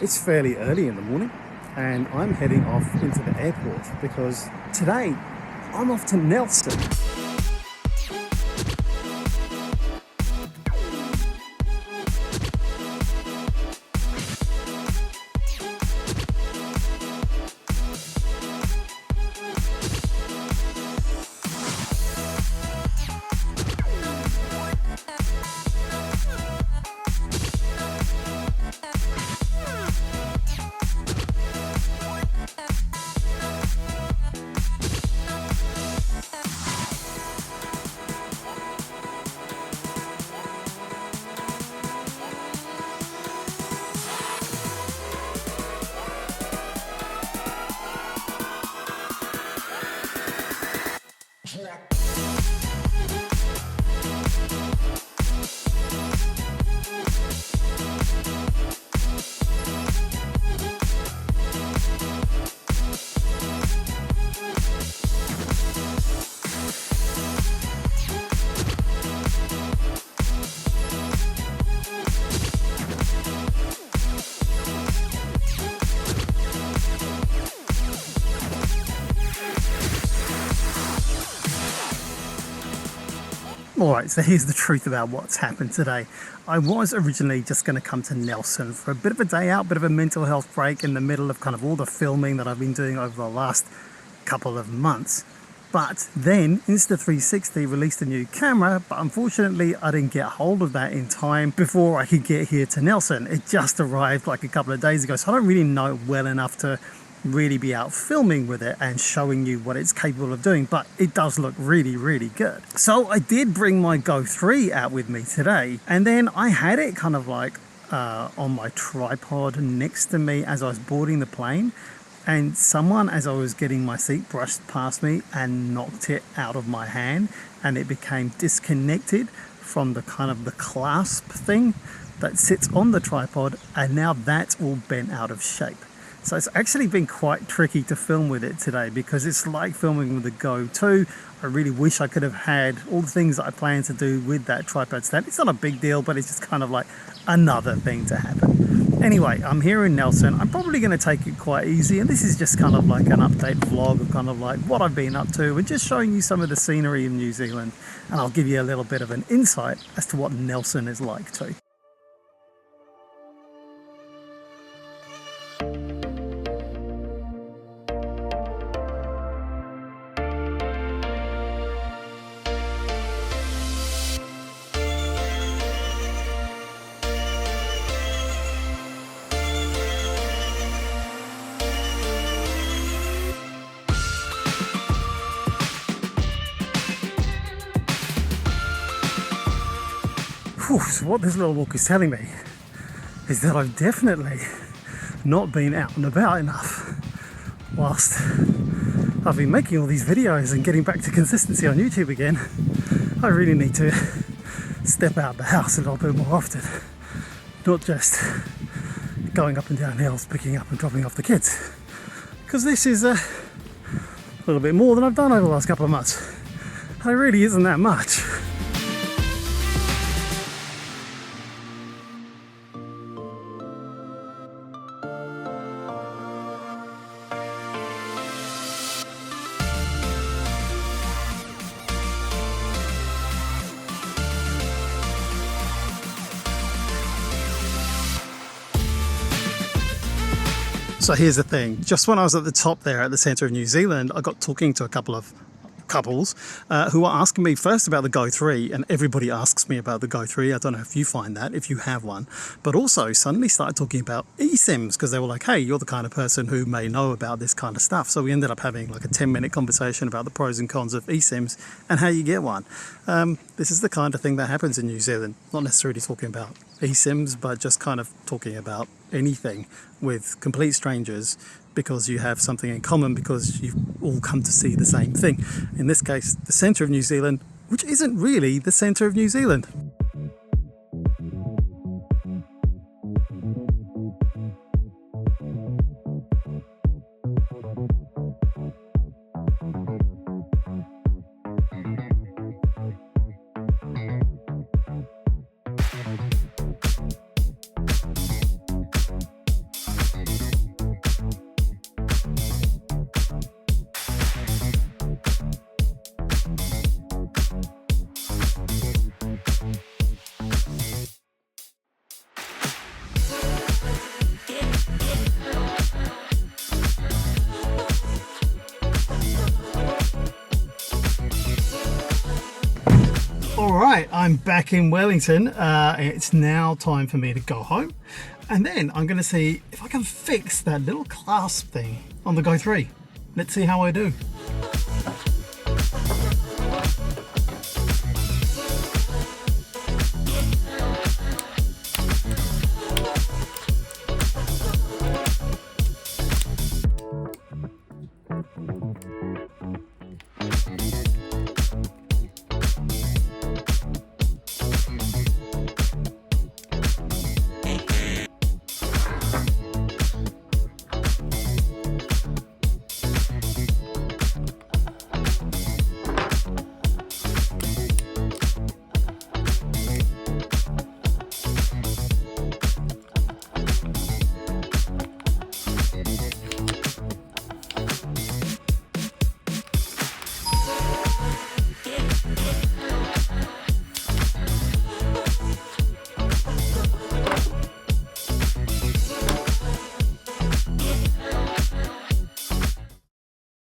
It's fairly early in the morning and I'm heading off into the airport because today I'm off to Nelson. Alright, so here's the truth about what's happened today. I was originally just going to come to Nelson for a bit of a day out, bit of a mental health break in the middle of kind of all the filming that I've been doing over the last couple of months. But then Insta360 released a new camera, but unfortunately I didn't get hold of that in time before I could get here to Nelson. It just arrived like a couple of days ago, so I don't really know it well enough to really be out filming with it and showing you what it's capable of doing, but it does look really good. So I did bring my Go 3 out with me today, and then I had it kind of like on my tripod next to me as I was boarding the plane, and someone, as I was getting my seat, brushed past me and knocked it out of my hand, and it became disconnected from the kind of the clasp thing that sits on the tripod, and now that's all bent out of shape. So it's actually been quite tricky to film with it today because it's like filming with the Go 2. I really wish I could have had all the things that I plan to do with that tripod stand. It's not a big deal, but it's just kind of like another thing to happen. Anyway, I'm here in Nelson. I'm probably going to take it quite easy, and this is just kind of like an update vlog of kind of like what I've been up to and just showing you some of the scenery in New Zealand, and I'll give you a little bit of an insight as to what Nelson is like too. So what this little walk is telling me is that I've definitely not been out and about enough whilst I've been making all these videos and getting back to consistency on YouTube again. I really need to step out of the house a little bit more often, not just going up and down hills, picking up and dropping off the kids, because this is a little bit more than I've done over the last couple of months. It really isn't that much. So here's the thing, just when I was at the top there at the centre of New Zealand, I got talking to a couple of couples who are asking me first about the Go 3, and everybody asks me about the Go 3. I don't know if you find that, if you have one, but also suddenly started talking about eSIMs because they were like, hey, you're the kind of person who may know about this kind of stuff. So we ended up having like a 10-minute conversation about the pros and cons of eSIMs and how you get one. This is the kind of thing that happens in New Zealand, not necessarily talking about eSIMs, but just kind of talking about anything with complete strangers because you have something in common, because you've all come to see the same thing. In this case, the centre of New Zealand, which isn't really the centre of New Zealand. right, I'm back in Wellington. It's now time for me to go home, and then I'm going to see if I can fix that little clasp thing on the Go 3. Let's see how I do.